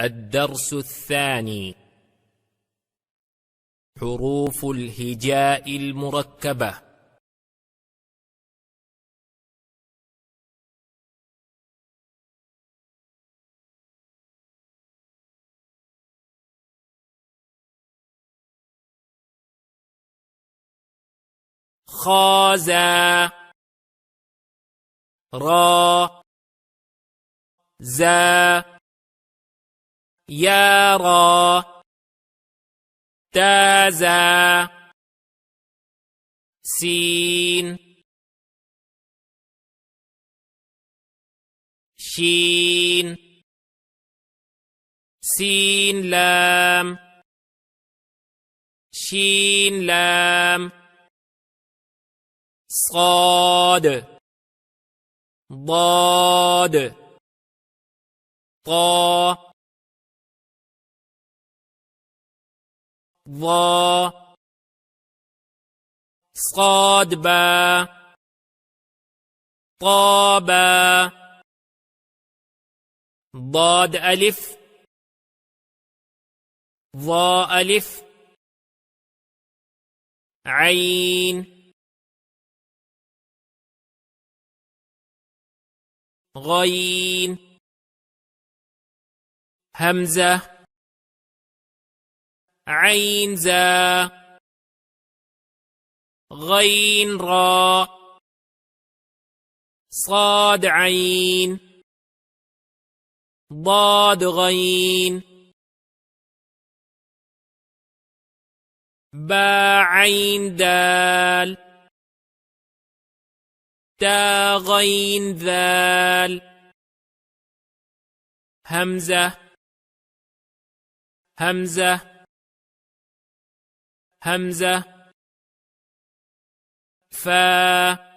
الدرس الثاني: حروف الهجاء المركبة. خازا، را، زا، يارا، تازا، سين، شين، سين لام، شين لام، صاد، ضاد، طا، ضا، صاد با، طا با، ضاد ألف، ضاء ألف، عين، غين، همزة، عين زا، غين را، صاد عين، ضاد غين، با عين دال، تا غين ذال، همزة، همزة، همزة، فا